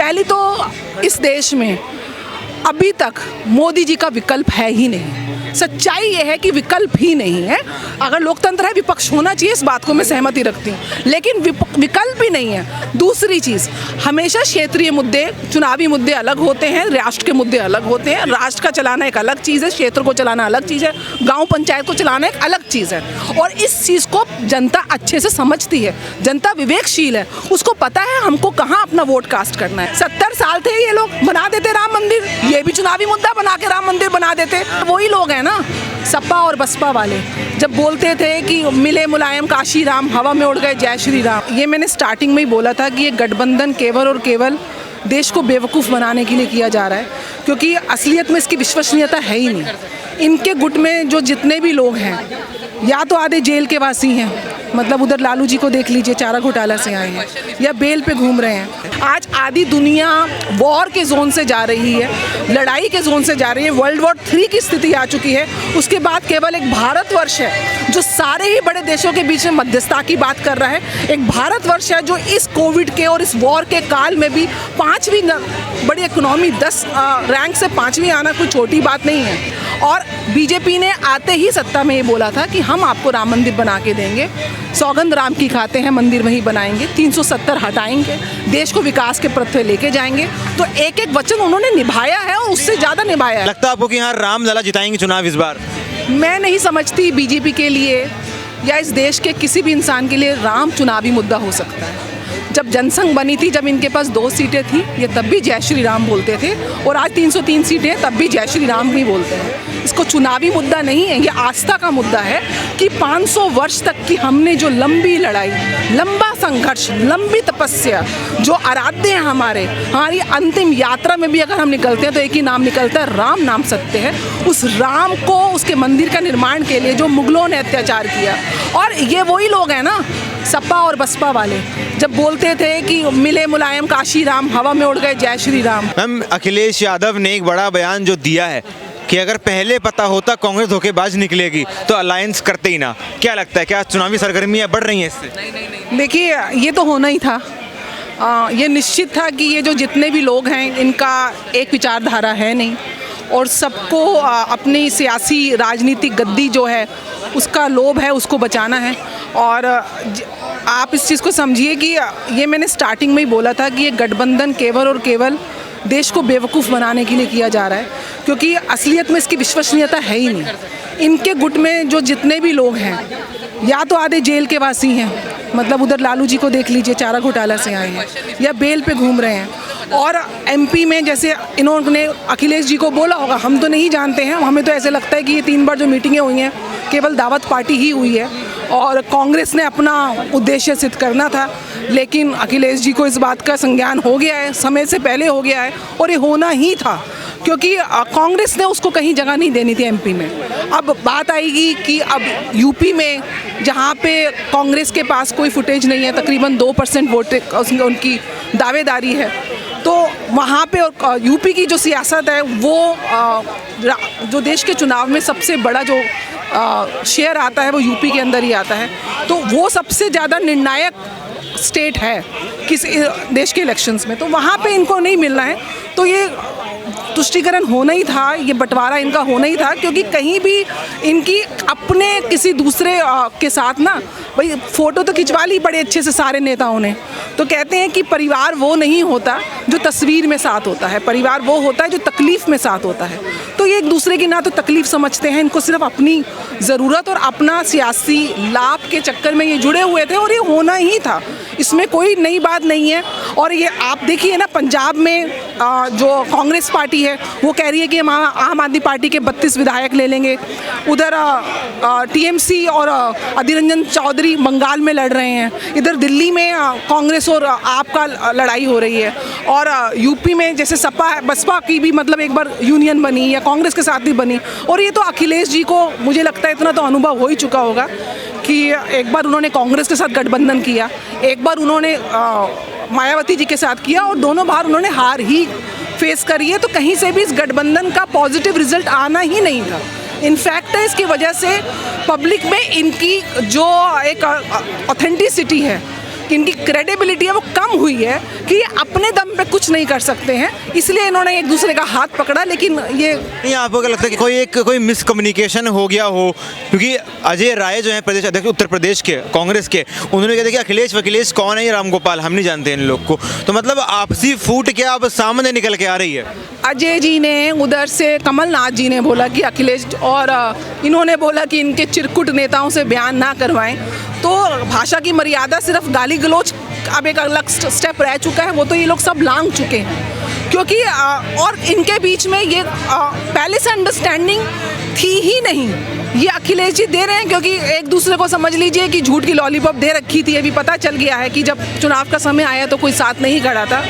पहली तो इस देश में अभी तक मोदी जी का विकल्प है ही नहीं। सच्चाई ये है कि विकल्प ही नहीं है। अगर लोकतंत्र है, विपक्ष होना चाहिए, इस बात को मैं सहमति रखती हूँ, लेकिन विकल्प ही नहीं है। दूसरी चीज़, हमेशा क्षेत्रीय मुद्दे, चुनावी मुद्दे अलग होते हैं, राष्ट्र के मुद्दे अलग होते हैं। राष्ट्र का चलाना एक अलग चीज़ है, क्षेत्र को चलाना अलग चीज़ है, गाँव पंचायत को चलाना एक अलग चीज़ है। और इस चीज़ को जनता अच्छे से समझती है, जनता विवेकशील है, उसको पता है हमको कहाँ अपना वोट कास्ट करना है। 70 साल थे ये लोग, बना देते राम मंदिर, ये भी चुनावी मुद्दा बना के राम मंदिर बना देते। वही लोग हैं ना सपा और बसपा वाले, जब बोलते थे कि मिले मुलायम काशी राम, हवा में उड़ गए जय श्री राम। ये मैंने स्टार्टिंग में ही बोला था कि ये गठबंधन केवल और केवल देश को बेवकूफ़ बनाने के लिए किया जा रहा है, क्योंकि असलियत में इसकी विश्वसनीयता है ही नहीं। इनके गुट में जो जितने भी लोग हैं, या तो आधे जेल के वासी हैं, मतलब उधर लालू जी को देख लीजिए, चारा घोटाला से आए हैं, या बेल पे घूम रहे हैं। आज आधी दुनिया वॉर के जोन से जा रही है, लड़ाई के जोन से जा रही है, वर्ल्ड वॉर 3 की स्थिति आ चुकी है। उसके बाद केवल एक भारतवर्ष है जो सारे ही बड़े देशों के बीच में मध्यस्थता की बात कर रहा है। एक भारतवर्ष है जो इस कोविड के और इस वॉर के काल में भी 5वीं बड़ी इकोनॉमी, 10 रैंक से 5वीं आना कोई छोटी बात नहीं है। और बीजेपी ने आते ही सत्ता में ये बोला था कि हम आपको राम मंदिर बना के देंगे, सौगंध राम की खाते हैं, मंदिर वहीं बनाएंगे, 370 हटाएंगे, देश को विकास के पथ पे लेके जाएंगे। तो एक एक वचन उन्होंने निभाया है और उससे ज़्यादा निभाया है। लगता है आपको कि यहाँ राम लला जिताएंगे चुनाव इस बार? मैं नहीं समझती बीजेपी के लिए या इस देश के किसी भी इंसान के लिए राम चुनावी मुद्दा हो सकता है। जब जनसंघ बनी थी, जब इनके पास 2 सीटें थी, ये तब भी जय श्री राम बोलते थे, और आज 303 सीटें तब भी जय श्री राम ही बोलते हैं। इसको चुनावी मुद्दा नहीं है, ये आस्था का मुद्दा है कि 500 वर्ष तक की हमने जो लंबी लड़ाई, लंबा संघर्ष, लंबी तपस्या, जो आराध्य हैं हमारी अंतिम यात्रा में भी अगर हम निकलते हैं तो एक ही नाम निकलता है, राम नाम सत्य है। उस राम को, उसके मंदिर का निर्माण के लिए जो मुगलों ने अत्याचार किया, और ये वही लोग हैं ना सपा और बसपा वाले, जब बोलते थे कि मिले मुलायम काशी राम, हवा में उड़ गए जय श्री राम। मैम, अखिलेश यादव ने एक बड़ा बयान जो दिया है कि अगर पहले पता होता कांग्रेस धोखेबाज निकलेगी तो अलायंस करते ही ना। क्या लगता है, क्या चुनावी सरगर्मियां बढ़ रही हैं इससे? देखिए, ये तो होना ही था। ये निश्चित था कि ये जो जितने भी लोग हैं, इनका एक विचारधारा है नहीं, और सबको अपनी सियासी राजनीतिक गद्दी जो है उसका लोभ है, उसको बचाना है। और आप इस चीज़ को समझिए कि ये मैंने स्टार्टिंग में ही बोला था कि ये गठबंधन केवल और केवल देश को बेवकूफ़ बनाने के लिए किया जा रहा है, क्योंकि असलियत में इसकी विश्वसनीयता है ही नहीं। इनके गुट में जो जितने भी लोग हैं, या तो आधे जेल के वासी हैं, मतलब उधर लालू जी को देख लीजिए, चारा घोटाला से आए हैं, या बेल पे घूम रहे हैं। और एमपी में जैसे इन्होंने अखिलेश जी को बोला होगा, हम तो नहीं जानते हैं, हमें तो ऐसे लगता है कि ये 3 बार जो मीटिंगें हुई हैं केवल दावत पार्टी ही हुई है, और कांग्रेस ने अपना उद्देश्य सिद्ध करना था। लेकिन अखिलेश जी को इस बात का संज्ञान हो गया है, समय से पहले हो गया है, और ये होना ही था, क्योंकि कांग्रेस ने उसको कहीं जगह नहीं देनी थी एमपी में। अब बात आएगी कि अब यूपी में, जहाँ पे कांग्रेस के पास कोई फुटेज नहीं है, तकरीबन 2% वोट उनकी दावेदारी है, तो वहाँ पे और यूपी की जो सियासत है वो जो देश के चुनाव में सबसे बड़ा जो शेयर आता है वो यूपी के अंदर ही आता है, तो वो सबसे ज़्यादा निर्णायक स्टेट है किसी देश के इलेक्शंस में, तो वहाँ पे इनको नहीं मिलना है। तो ये तुष्टीकरण होना ही था, ये बंटवारा इनका होना ही था, क्योंकि कहीं भी इनकी अपने किसी दूसरे के साथ ना, भाई फ़ोटो तो खिंचवा ली बड़े अच्छे से सारे नेताओं ने, तो कहते हैं कि परिवार वो नहीं होता जो तस्वीर में साथ होता है, परिवार वो होता है जो तकलीफ़ में साथ होता है। तो ये एक दूसरे की ना तो तकलीफ़ समझते हैं, इनको सिर्फ अपनी ज़रूरत और अपना सियासी लाभ के चक्कर में ये जुड़े हुए थे, और ये होना ही था, इसमें कोई नई बात नहीं है। और ये आप देखिए ना, पंजाब में जो कांग्रेस पार्टी है वो कह रही है कि हम आम आदमी पार्टी के 32 विधायक ले लेंगे, उधर टीएमसी और अधीर रंजन चौधरी बंगाल में लड़ रहे हैं, इधर दिल्ली में कांग्रेस और आप का लड़ाई हो रही है, और यूपी में जैसे सपा बसपा की भी मतलब एक बार यूनियन बनी या कांग्रेस के साथ भी बनी। और ये तो अखिलेश जी को मुझे लगता है इतना तो अनुभव हो ही चुका होगा कि एक बार उन्होंने कांग्रेस के साथ गठबंधन किया, एक बार उन्होंने मायावती जी के साथ किया, और दोनों बार उन्होंने हार ही फेस करी है। तो कहीं से भी इस गठबंधन का पॉजिटिव रिजल्ट आना ही नहीं था। इनफैक्ट है इसकी वजह से पब्लिक में इनकी जो एक ऑथेंटिसिटी है, इनकी क्रेडिबिलिटी है वो कम हुई है कि ये अपने दम पे कुछ नहीं कर सकते हैं, इसलिए इन्होंने एक दूसरे का हाथ पकड़ा। लेकिन ये नहीं, आपको क्या लगता है कि कोई मिसकम्युनिकेशन हो गया हो? क्योंकि अजय राय जो है प्रदेश अध्यक्ष उत्तर प्रदेश के कांग्रेस के, उन्होंने कहा था कि अखिलेश कौन है ये रामगोपाल, हम नहीं जानते इन लोग को। तो मतलब आपसी फूट क्या अब सामने निकल के आ रही है? अजय जी ने उधर से, कमलनाथ जी ने बोला कि अखिलेश, और इन्होंने बोला कि इनके चिरकुट नेताओं से बयान ना करवाएं। तो भाषा की मर्यादा सिर्फ गाली गलौज अब एक अलग स्टेप रह चुका है, वो तो ये लोग सब लांघ चुके हैं। क्योंकि और इनके बीच में ये पहले से अंडरस्टैंडिंग थी ही नहीं, ये अखिलेश जी दे रहे हैं क्योंकि एक दूसरे को समझ लीजिए कि झूठ की लॉलीपॉप दे रखी थी। अभी पता चल गया है कि जब चुनाव का समय आया तो कोई साथ नहीं खड़ा था।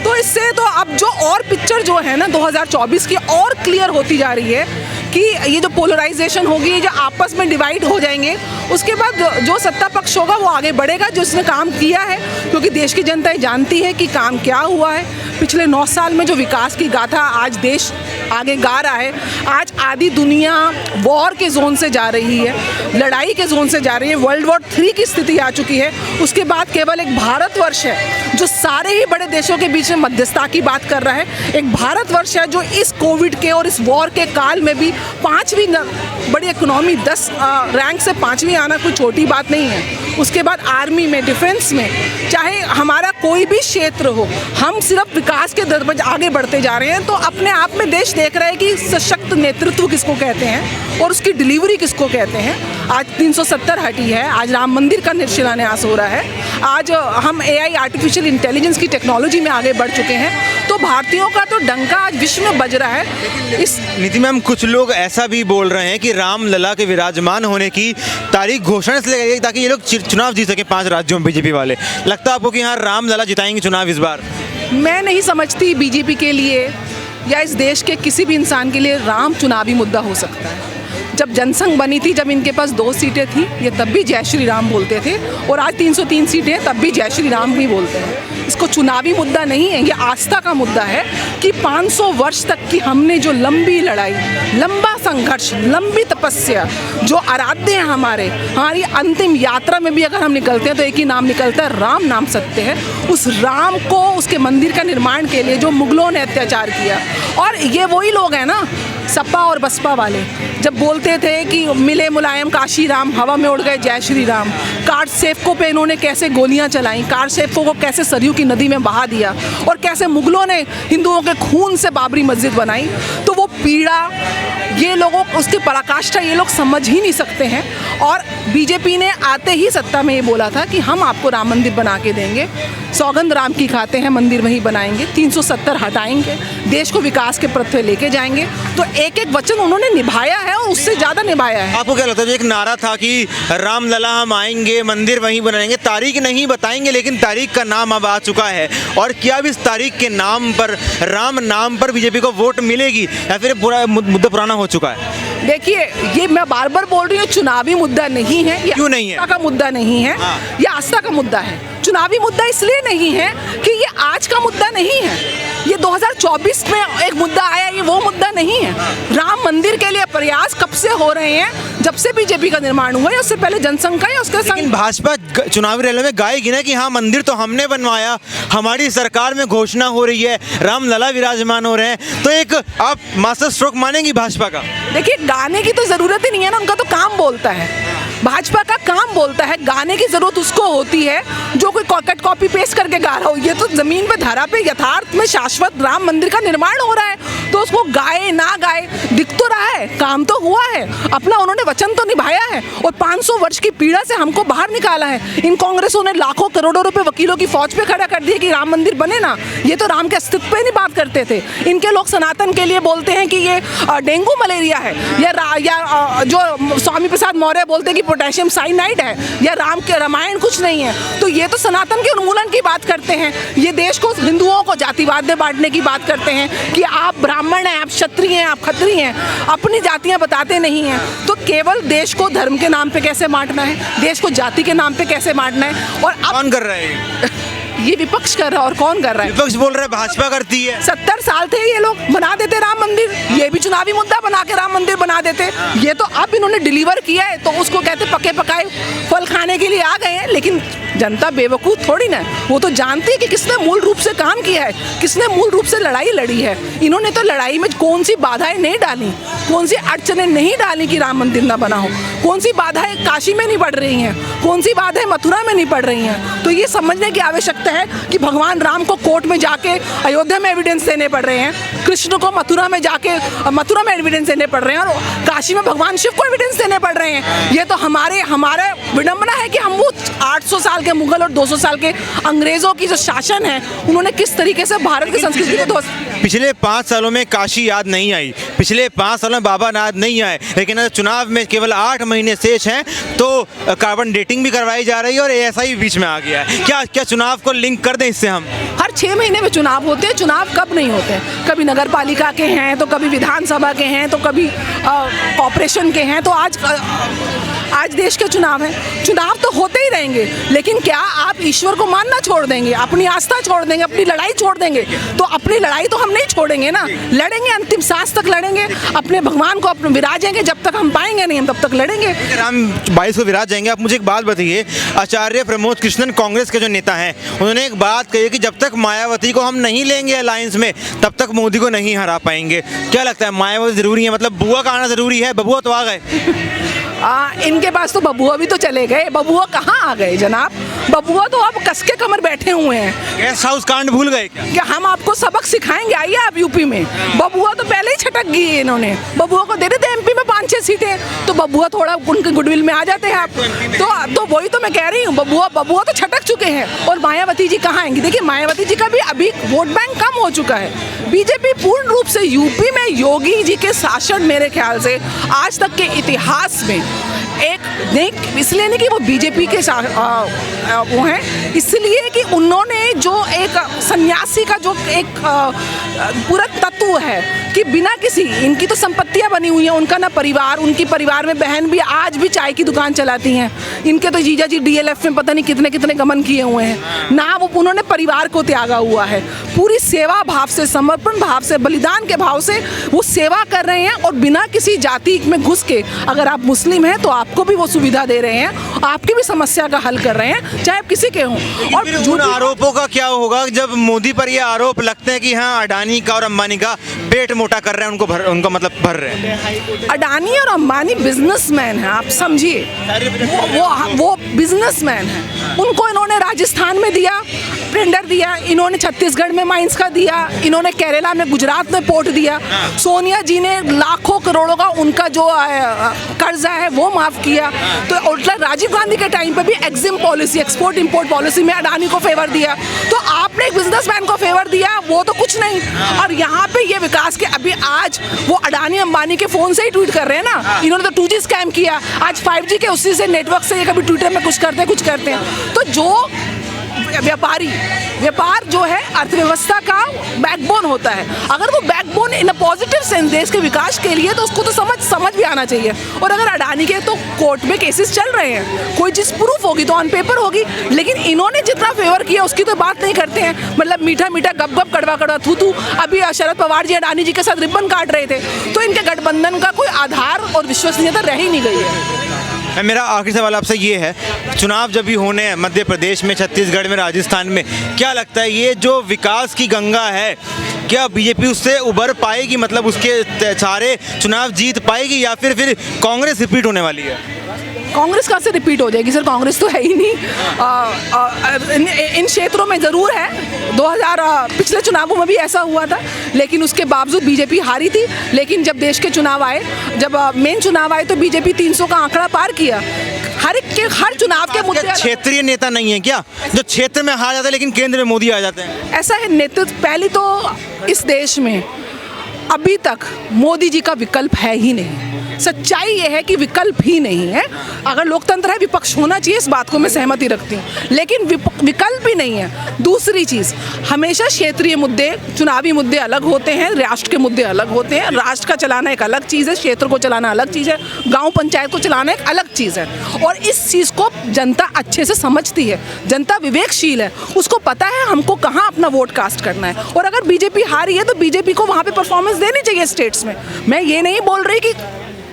तो इससे तो अब जो और पिक्चर जो है ना 2024 की और क्लियर होती जा रही है कि ये जो पोलराइजेशन होगी, ये जो आपस में डिवाइड हो जाएंगे, उसके बाद जो सत्ता पक्ष होगा वो आगे बढ़ेगा जो इसने काम किया है। क्योंकि देश की जनता जानती है कि काम क्या हुआ है। पिछले 9 साल में जो विकास की गाथा आज देश आगे गा रहा है, आज आधी दुनिया वॉर के जोन से जा रही है, लड़ाई के जोन से जा रही है, वर्ल्ड वॉर 3 की स्थिति आ चुकी है। उसके बाद केवल एक भारतवर्ष है जो सारे ही बड़े देशों के बीच में मध्यस्थता की बात कर रहा है। एक भारतवर्ष है जो इस कोविड के और इस वॉर के काल में भी 5वीं बड़ी इकोनॉमी, 10 रैंक से 5वीं आना कोई छोटी बात नहीं है। उसके बाद आर्मी में, डिफेंस में, चाहे हमारा कोई भी क्षेत्र हो, हम सिर्फ विकास के दर पर आगे बढ़ते जा रहे हैं। तो अपने आप में देश देख रहा है कि सशक्त नेतृत्व किसको कहते हैं और उसकी डिलीवरी किसको कहते हैं। आज 370 हटी है, आज राम मंदिर का शिलान्यास हो रहा है, आज हम AI आर्टिफिशियल इंटेलिजेंस की टेक्नोलॉजी में आगे बढ़ चुके हैं। तो भारतीयों का तो डंका आज विश्व में बज रहा है। इस नीति मैम, कुछ लोग ऐसा भी बोल रहे हैं कि रामलला के विराजमान होने की तारीख घोषणा इसलिए की गई ताकि ये लोग चुनाव जीत सके 5 राज्यों में बीजेपी वाले। लगता है आपको कि हाँ रामलला जिताएंगे चुनाव इस बार? मैं नहीं समझती बीजेपी के लिए या इस देश के किसी भी इंसान के लिए राम चुनावी मुद्दा हो सकता है। जब जनसंघ बनी थी, जब इनके पास 2 सीटें थी, ये तब भी जय श्री राम बोलते थे, और आज 303 सीटें हैं तब भी जय श्री राम ही बोलते हैं। इसको चुनावी मुद्दा नहीं है, ये आस्था का मुद्दा है कि 500 वर्ष तक की हमने जो लंबी लड़ाई, लंबा संघर्ष, लंबी तपस्या, जो आराध्य हैं हमारी अंतिम यात्रा में भी अगर हम निकलते हैं तो एक ही नाम निकलता है, राम नाम सत्य है। उस राम को, उसके मंदिर का निर्माण के लिए जो मुगलों ने अत्याचार किया, और ये वही लोग हैं ना सपा और बसपा वाले, जब बोलते थे कि मिले मुलायम काशी राम, हवा में उड़ गए जय श्री राम। कार सेवकों पे इन्होंने कैसे गोलियां चलाई, कार सेवकों को कैसे सरयू की नदी में बहा दिया, और कैसे मुगलों ने हिंदुओं के खून से बाबरी मस्जिद बनाई। तो वो पीड़ा, ये लोगों, उसकी पराकाष्ठा ये लोग समझ ही नहीं सकते हैं। और बीजेपी ने आते ही सत्ता में ये बोला था कि हम आपको राम मंदिर बना के देंगे, सौगंध राम की खाते हैं, मंदिर वहीं बनाएंगे, 370 हटाएंगे, देश को विकास के पथ पे लेके जाएंगे। तो एक एक वचन उन्होंने निभाया है और उससे ज़्यादा निभाया है। आपको क्या लगता है, जो एक नारा था कि रामलला हम आएंगे, मंदिर वहीं बनाएंगे, तारीख नहीं बताएंगे लेकिन तारीख का नाम अब आ चुका है, और क्या अब इस तारीख के नाम पर, राम नाम पर बीजेपी को वोट मिलेगी या फिर पूरा मुद्दा पुराना हो चुका है? देखिए, ये मैं बार बार बोल रही हूँ, चुनावी मुद्दा नहीं है, ये क्यों नहीं है? आस्था का मुद्दा नहीं है, ये आस्था का मुद्दा है। चुनावी मुद्दा इसलिए नहीं है कि ये आज का मुद्दा नहीं है, ये 2024 में एक मुद्दा आया, ये वो मुद्दा नहीं है। राम मंदिर के लिए प्रयास कब से हो रहे हैं, जब से बीजेपी का निर्माण हुआ है, उससे पहले जनसंघ का है, उसके लेकिन भाजपा चुनावी रैली में गाएगी ना कि हाँ मंदिर तो हमने बनवाया, हमारी सरकार में घोषणा हो रही है, रामलला विराजमान हो रहे हैं। तो एक आप मास्टर स्ट्रोक मानेंगी भाजपा का? देखिए, गाने की तो जरूरत ही नहीं है ना, उनका तो काम बोलता है। भाजपा का काम बोलता है, गाने की जरूरत उसको होती है जो कोई कट कॉपी पेस्ट करके गा रहा हो। ये तो जमीन पे, धरा पे, यथार्थ में शाश्वत राम मंदिर का निर्माण हो रहा है, तो उसको गाए ना गाए दिख तो रहा है, काम तो हुआ है, अपना उन्होंने वचन तो निभाया है, और 500 वर्ष की पीड़ा से हमको बाहर निकाला है। इन कांग्रेसों ने लाखों करोड़ों रुपए वकीलों की फौज पे खड़ा कर दिए कि राम मंदिर बने ना, ये तो राम के अस्तित्व पे नहीं बात करते थे। इनके लोग सनातन के लिए बोलते हैं कि ये डेंगू मलेरिया है, या जो स्वामी प्रसाद मौर्य बोलते हैं कि पोटेशियम साइनाइड है, या राम के रामायण कुछ नहीं है। तो ये तो सनातन के उन्मूलन की बात करते हैं, ये देश को, हिंदुओं को जातिवाद में बांटने की बात करते हैं कि आप ब्राह्मण हैं, आप क्षत्रिय हैं, आप खत्री हैं, अपनी जातियां बताते नहीं हैं। तो केवल देश को धर्म के नाम पे कैसे बांटना है, देश को जाति के नाम पे कैसे बांटना है, और अब कौन कर रहा है? ये विपक्ष कर रहा है, और कौन कर रहा है? विपक्ष बोल रहा है भाजपा करती है। 70 साल थे ये लोग, बना देते राम मंदिर, ये भी चुनावी मुद्दा बना के राम मंदिर बना देते। ये तो अब इन्होंने डिलीवर किया है, तो उसको कहते पके पकाए फल खाने के लिए आ गए हैं, लेकिन जनता बेवकूफ़ थोड़ी ना, वो तो जानती है कि किसने मूल रूप से काम किया है, किसने मूल रूप से लड़ाई लड़ी है। इन्होंने तो लड़ाई में कौन सी बाधाएं नहीं डाली, कौन सी अड़चनें नहीं डाली कि राम मंदिर ना बना हो, कौन सी बाधाएं काशी में नहीं पड़ रही हैं, कौन सी बाधाएं मथुरा में नहीं पड़ रही हैं। तो ये समझने की आवश्यकता है कि भगवान राम को कोर्ट में जाके अयोध्या में एविडेंस देने पड़ रहे हैं, कृष्ण को मथुरा में जाके मथुरा में एविडेंस देने पड़ रहे हैं, और काशी में भगवान शिव को एविडेंस देने पड़ रहे हैं। ये तो हमारे विडंबना है कि हम वो 800 साल के मुगल और 200 साल के अंग्रेजों की जो शासन है, उन्होंने किस तरीके से भारत की संस्कृति को ध्वस्त। पिछले 5 सालों में काशी याद नहीं आई, पिछले 5 सालों में बाबा नाथ नहीं आए, लेकिन अगर चुनाव में केवल 8 महीने शेष हैं तो कार्बन डेटिंग भी करवाई जा रही है और एएसआई बीच में आ गया है। क्या चुनाव को लिंक कर दें इससे? हम हर 6 महीने में चुनाव होते हैं। चुनाव कब नहीं होते हैं? कभी नगर पालिका के हैं, तो कभी विधानसभा के हैं, तो कभी कॉर्पोरेशन के हैं, तो आज देश के चुनाव हैं। चुनाव तो होते ही रहेंगे, लेकिन क्या आप ईश्वर को मानना छोड़ देंगे, अपनी आस्था छोड़ देंगे, अपनी लड़ाई छोड़ देंगे? तो अपनी लड़ाई तो हम नहीं छोड़ेंगे ना, लड़ेंगे, अंतिम सांस तक लड़ेंगे, अपने भगवान को अपने विराजेंगे, जब तक हम पाएंगे नहीं हम तब तक लड़ेंगे। राम 22 को विराज जाएंगे। आप मुझे एक बात बताइए, आचार्य प्रमोद कृष्णन कांग्रेस के जो नेता हैं, उन्होंने एक बात कही कि जब तक मायावती को हम नहीं लेंगे अलायंस में, तब तक मोदी को नहीं हरा पाएंगे। क्या लगता है, मायावती जरूरी है? मतलब बुआ का आना जरूरी है? बबुआ तो आ गए। इनके पास तो बबुआ भी तो चले गए। बबुआ कहाँ आ गए जनाब? बबुआ तो अब कस के कमर बैठे हुए हैं। गेस्ट हाउस कांड भूल गए क्या हम आपको सबक सिखाएंगे? आइए आप यूपी में। बबुआ तो पहले ही छटक गई है, इन्होंने बबुआ को दे देते एमपी में 5-6 सीटें, तो बबुआ थोड़ा उनके गुडविल में आ जाते हैं आप। तो वही तो मैं कह रही हूँ, बबुआ तो छटक चुके हैं। और मायावती जी कहाँ आएंगी? देखिए, मायावती जी का भी अभी वोट बैंक कम हो चुका है। बीजेपी पूर्ण रूप से यूपी में योगी जी के शासन, मेरे ख्याल से आज तक के इतिहास में एक नहीं, इसलिए नहीं कि वो बीजेपी के वो हैं, इसलिए कि उन्होंने जो एक सन्यासी का जो एक पूरा तत्व है कि बिना किसी, इनकी तो संपत्तियां बनी हुई हैं, उनका ना परिवार, उनकी परिवार में बहन भी आज भी चाय की दुकान चलाती हैं, इनके तो जीजा जी डीएलएफ में पता नहीं कितने कितने गमन किए हुए हैं ना, वो उन्होंने परिवार को त्यागा हुआ है। पूरी सेवा भाव से, समर्पण भाव से, बलिदान के भाव से वो सेवा कर रहे हैं, और बिना किसी जाति में घुस के, अगर आप मुस्लिम हैं तो आपको भी वो सुविधा दे रहे हैं, आपकी भी समस्या का हल कर रहे हैं, चाहे आप किसी के हों। और उन आरोपों का क्या होगा जब मोदी पर ये आरोप लगते हैं कि हाँ, अडानी का और अंबानी का पेट मोटा कर रहे हैं, उनको मतलब भर रहे हैं? अडानी और अंबानी बिजनेसमैन हैं, आप समझिए, वो बिजनेसमैन हैं। उनको इन्होंने राजस्थान में दिया, टेंडर दिया, इन्होंने छत्तीसगढ़ में माइंस का दिया, इन्होंने केरला में, गुजरात में पोर्ट दिया। सोनिया जी ने लाखों करोड़ों का उनका जो कर्जा है वो माफ किया। तो उल्टा राजीव गांधी के टाइम पे भी EXIM policy, export import policy में अडानी को फेवर दिया। तो आपने एक बिजनेसमैन को फेवर दिया, वो तो कुछ नहीं। और यहाँ पे ये विकास के, अभी आज वो अडानी अंबानी के फोन से ही ट्वीट कर रहे हैं ना, इन्होंने तो 2G स्कैम किया, आज 5G के उसी से नेटवर्क से ये कभी ट्विटर में कुछ करते हैं। तो जो व्यापार जो है अर्थव्यवस्था का बैकबोन होता है, अगर वो backbone in a positive sense देश के विकास के लिए, तो उसको तो समझ भी आना चाहिए। और अगर अडानी के तो कोर्ट में केसेस चल रहे हैं, कोई चीज़ प्रूफ होगी तो ऑन पेपर होगी, लेकिन इन्होंने जितना फेवर किया उसकी तो बात नहीं करते हैं। मतलब मीठा मीठा गप गप कड़वा कड़वा थू थू। अभी शरद पवार जी अडानी जी के साथ रिबन काट रहे थे, तो इनके गठबंधन का कोई आधार और विश्वसनीयता रह ही नहीं गई है। मेरा आखिरी सवाल आपसे ये है, चुनाव जब भी होने हैं मध्य प्रदेश में, छत्तीसगढ़ में, राजस्थान में, क्या लगता है ये जो विकास की गंगा है, क्या बीजेपी उससे उबर पाएगी? मतलब उसके सारे चुनाव जीत पाएगी, या फिर कांग्रेस रिपीट होने वाली है? कांग्रेस कहाँ से रिपीट हो जाएगी सर? कांग्रेस तो है ही नहीं। इन क्षेत्रों में ज़रूर है, 2000 पिछले चुनावों में भी ऐसा हुआ था, लेकिन उसके बावजूद बीजेपी हारी थी। लेकिन जब देश के चुनाव आए, जब मेन चुनाव आए, तो बीजेपी 300 का आंकड़ा पार किया। हर चुनाव के मुद्दे। क्षेत्रीय नेता नहीं है क्या, जो क्षेत्र में हार जाते हैं लेकिन केंद्र में मोदी आ जाते हैं? ऐसा है, नेतृत्व पहले तो इस देश में अभी तक मोदी जी का विकल्प है ही नहीं। सच्चाई ये है कि विकल्प ही नहीं है। अगर लोकतंत्र है, विपक्ष होना चाहिए, इस बात को मैं सहमति रखती हूँ, लेकिन विकल्प ही नहीं है। दूसरी चीज़, हमेशा क्षेत्रीय मुद्दे, चुनावी मुद्दे अलग होते हैं, राष्ट्र के मुद्दे अलग होते हैं। राष्ट्र का चलाना एक अलग चीज़ है, क्षेत्र को चलाना अलग चीज़ है, गाँव पंचायत को चलाना एक अलग चीज़ है। और इस चीज़ को जनता अच्छे से समझती है, जनता विवेकशील है, उसको पता है हमको कहाँ अपना वोट कास्ट करना है। और अगर बीजेपी हारी है तो बीजेपी को वहाँ पर परफॉर्मेंस देनी चाहिए स्टेट्स में। मैं ये नहीं बोल रही कि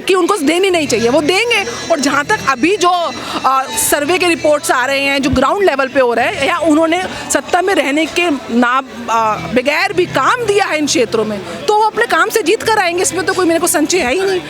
कि उनको देनी नहीं चाहिए, वो देंगे। और जहाँ तक अभी जो सर्वे के रिपोर्ट्स आ रहे हैं जो ग्राउंड लेवल पे हो रहे हैं, या उन्होंने सत्ता में रहने के बगैर भी काम दिया है इन क्षेत्रों में, तो वो अपने काम से जीत कर आएंगे, इसमें तो कोई मेरे को संशय है ही नहीं।